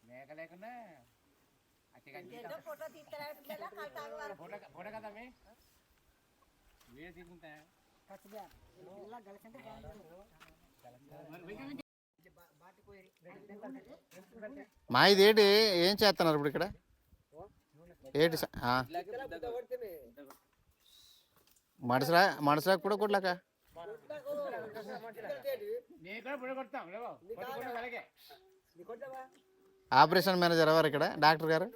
మేక లేకుండా ఫోటో కదా వీడియో తీసుకుంటా మా ఇదేంటి ఏం చేస్తున్నారు ఇప్పుడు ఇక్కడ ఏంటి మనుషులా కూడా కొట్లాక ఆపరేషన్ మేనేజర్ ఎవరు ఇక్కడ డాక్టర్ గారు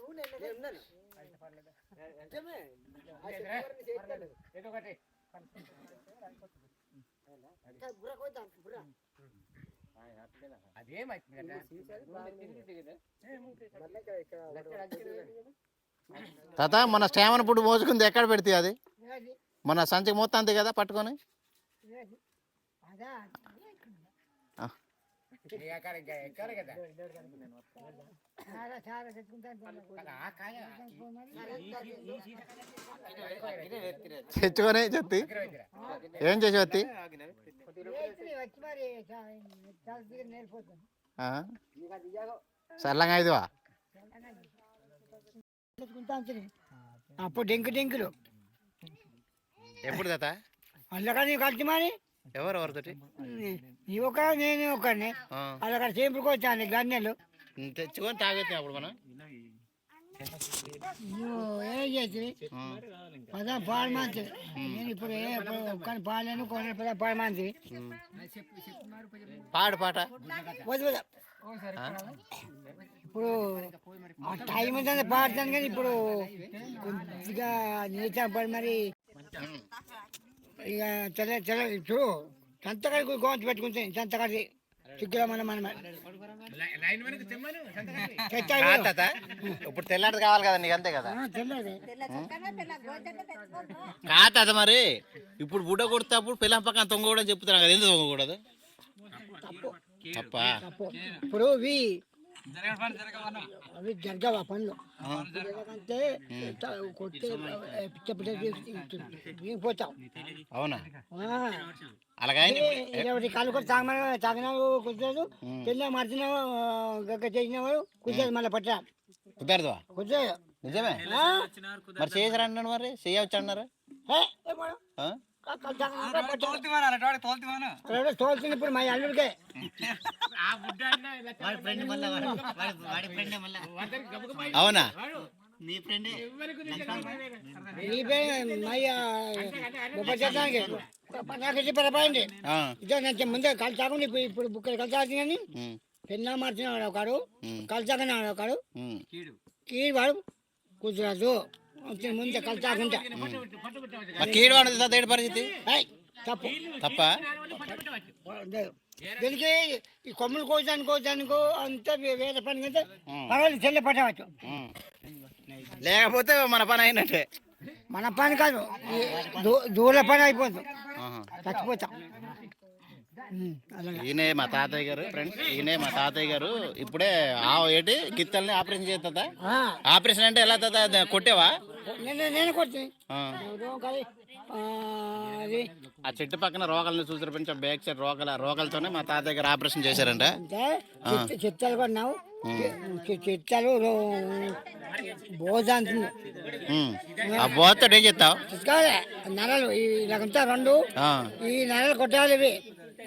తాత మన స్టామిన పుట్టు మోసుకుంది ఎక్కడ పెడితే అది మన సంచికి మొత్తం అంతే కదా పట్టుకొని తెచ్చుకొని చెత్తి ఏం చేసి వత్తి చల్లగా ఇదివా అప్పుడు డెంకులు ఎప్పుడు తాత అందులో కలిసి మరి ఎవరెవరితోటి నీ ఒక నేను ఒకరిని అది అక్కడ చేపులకు వచ్చాను గన్నెలు తెచ్చుకొని తాగొచ్చాం అప్పుడు మనం ఏం చేసి పదా పాలు మంచి నేను ఇప్పుడు ఒక్కని పాలేను కొన్ని పదా పాలు మంచి పాడు పాట ఇప్పుడు టైం ఉందని పాడతాను కానీ ఇప్పుడు కొద్దిగా నేర్చా పడి మరి ఇక చల్ల చూడు సంతకాడికి గోంచి పెట్టుకుంటాను సంతకాడి చిక్కులో మనం ఇప్పుడు తెల్లాడి కావాలి కదా నీకు అంతే కదా కాదు మరి ఇప్పుడు బుడ్డ కొడితే పిల్లం పక్కన తొంగకూడదు చెప్తున్నా కదా ఎందుకు తొంగకూడదు తప్ప ఇప్పుడు అవి జరగవా పనులు ఎందుకంటే పోతాం అవునా అలాగే కాళ్ళు కూడా తాగినావు కుదరదు తిన్నా మర్చినావు గగ్గ చేసినవాడు కుదరదు మళ్ళీ పట్టా కుదరదు కుదరదు నిజమే మరి చేసారు అన్నాడు మరి చేయవచ్చు అన్నారు తోలుతుంది ఇప్పుడు మా అల్లుడికే అవునా నీ చెప్పండి ఇదో నేను ముందే కలిసి తాకుండా ఇప్పుడు బుక్కలు కలిసి తాగింది కానీ పెన్నా మార్చిన ఒకడు కలిసి తాగిన ఒకడు కీడు వాడు కుదరదు ముందే కలిసి తాగుంటా కీడు వాడు పరిస్థితి తప్పు తప్ప దీనికి ఈ కొమ్ములు కోసానుకో అంతా వేరే పని కంటే పర్వాలేదు చెల్లె పట్టవచ్చు లేకపోతే మన పని అయినట్టే మన పని కాదు దూర పని అయిపోతుంది చచ్చిపోతాం ఈయనే మా తాతయ్య గారు ఫ్రెండ్స్ ఈయనే మా తాతయ్య గారు ఇప్పుడే ఏంటి గిత్తల్ని ఆపరేషన్ చేస్తుందా ఆపరేషన్ అంటే ఎలా తాత కొట్టేవా నేను కొట్టి ఆ చెట్టు పక్కన రోగాలను చూసారు కొంచెం బ్యాక్ సైడ్ రోగాలతోనే మా తాతయ్య గారు ఆపరేషన్ చేశారంట చిత్తాలు కొన్నావు చిత్తాలు బోధ అంటుంది ఆ బోధతో ఏం చేస్తావు నెలలు ఇలాగంతా రెండు ఈ నెలలు కొట్టాలి ఇవి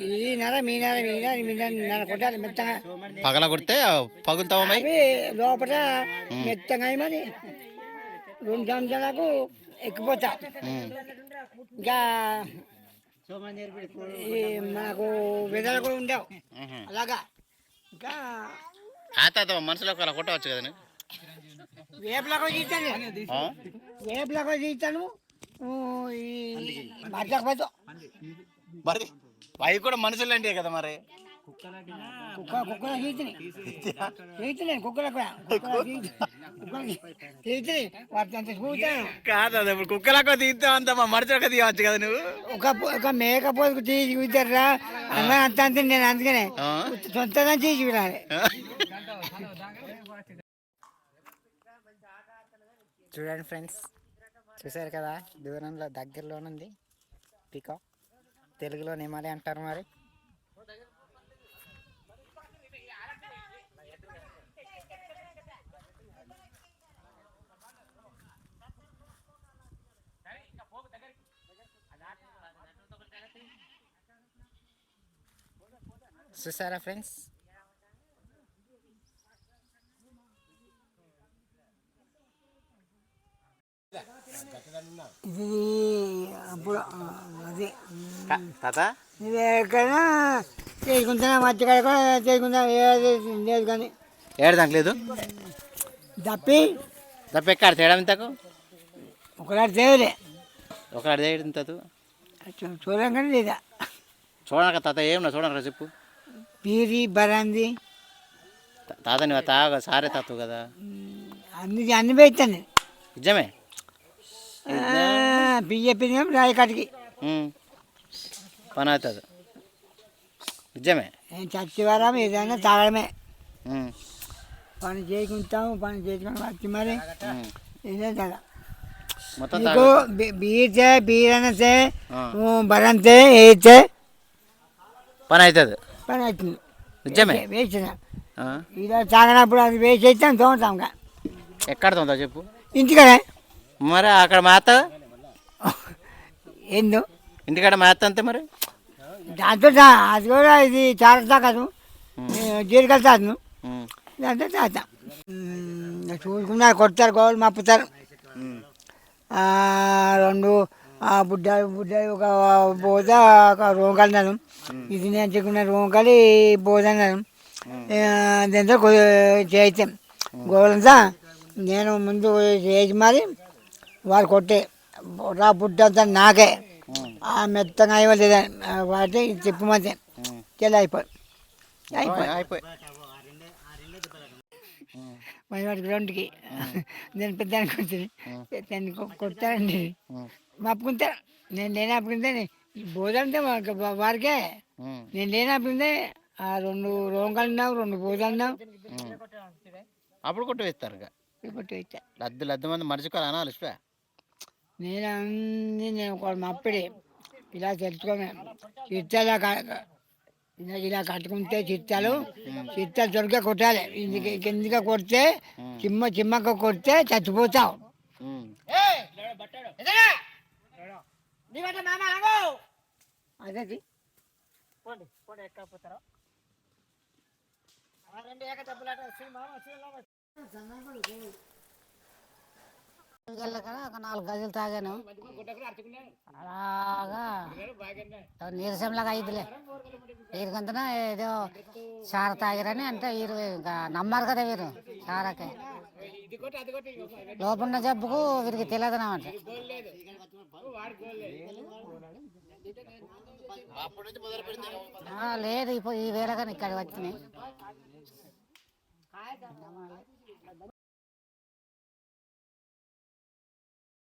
ఈ నెల మీ నెల కొట్టాలి మెత్తగా పగల కొడితే పగులుతావా అవి లోపల మెత్తగా మరి 2 సంవత్సరాలకు ఎక్కిపోతా ఇంకా మనకు విధాలు కూడా ఉండవు అలాగా ఇంకా మనసులో అలా కొట్టవచ్చు కదా వేపులాగా తీస్తాను ఈ మాట్లాడకపోతావు మరి అవి కూడా మనుషులు అంటే కదా మరి కుక్కల కాదు ఇప్పుడు కుక్కలకు తీస్తావు అంత మా మనుషులకు తీయవచ్చు కదా నువ్వు ఒక మేకపోతుకు తీసి చూస్తారా అలా అంత అంతే నేను అందుకనే సొంతంగా తీసి చూడాలి చూడండి ఫ్రెండ్స్ చూసారు కదా దూరంలో దగ్గరలోనుంది పీకాక్ తెలుగులో నెమలి అంటారు మరి చూసారా ఫ్రెండ్స్? ఇది అప్పుడు అదే తాత నువ్వు ఎక్కడైనా చేసుకుంటున్నా మధ్యకాడ కూడా చేసుకుంటా ఏది లేదు కానీ ఏడు దానికి లేదు. తప్పి ఎక్కడ తేడా ఇంతకు ఒకనాడు చేయలే ఒకటి తేడు ఇంతకు చూడడం కానీ లేదా చూడక తాత ఏమన్నా చూడక చెప్పు. పీరి బరాంది తాత నువ్వు తాగ సారే తాతు కదా, అన్ని పెడతాను నిజమే. బియ్య రాయకాటికి పని అవుతుంది, నిజమే. చచ్చివారం ఏదైనా తాగడమే. పని చేసుకుంటాము, పని చేసుకుని వచ్చి మరి ఏదైనా మొత్తం నీకు బీర్ అనతే బరంతే వేస్తే పని అవుతుంది, పని అవుతుంది. నిజమే. వేసిన ఇలా తాగినప్పుడు అది వేసి వేస్తాం తోముతాం. ఎక్కడ తోముతా చెప్పు. ఇంటికాడే మరి అక్కడ మేత ఎందు ఇంటికాడ మేత అంతే మరి. దాంతో అది కూడా ఇది చాలా తాకదు, జీరికలు తాను దాంతో తాత చూసుకున్నారు, కొడతారు, గోళ్ళు మప్పుతారు. రెండు బుడ్డ ఒక బోధ ఒక రోగాలు ఇది నేను చెప్పుకున్న రోగాలు బోధ అన్నాను. దాంతో చేస్తాం గోళ్ళంతా నేను ముందు చేసి మరి వారు కొట్టే బుడ్డ అంతా నాకే మెత్తగా అయ్యలేదని వాటి చెప్పమంతే తెల్ల అయిపోయి మరి వాటి గ్రౌండ్కి నేను పెద్దానికి వచ్చింది దాన్ని కొడతానండి మప్పుకుంటారు. నేను లేనప్పుడుంటే భోజనంటే వారికే, నేను లేనప్పుడుంటే రెండు రోంగాలు ఉన్నావు, రెండు భోజనాలు ఉన్నావు, అప్పుడు కొట్టు వేస్తారు. కొట్టు వేస్తా లద్దు మంది మర్చిపోవాలి అనాలి. నేను అన్నీ నేను ఒక మప్పిడి ఇలా తెచ్చుకోమే చిత్తాలు ఇలా కట్టుకుంటే చిత్తాలు దొరికే కొట్టాలి. కిందిగా కొడితే చిమ్మగా కొడితే చచ్చిపోతావు. అదే ఎక్కకపోతారా ఒక 4 గజలు తాగాను, అలాగా నీరసంలాగా అయిద్దిలే. వీరికంతనా ఏదో చార తాగిరని అంటే వీరు ఇంకా నమ్మారు కదా, వీరు చారకే లోపల జబ్బుకు వీరికి తెలియదనమాట. లేదు ఇప్పుడు ఈ వేళ కానీ ఇక్కడ వచ్చినాయి.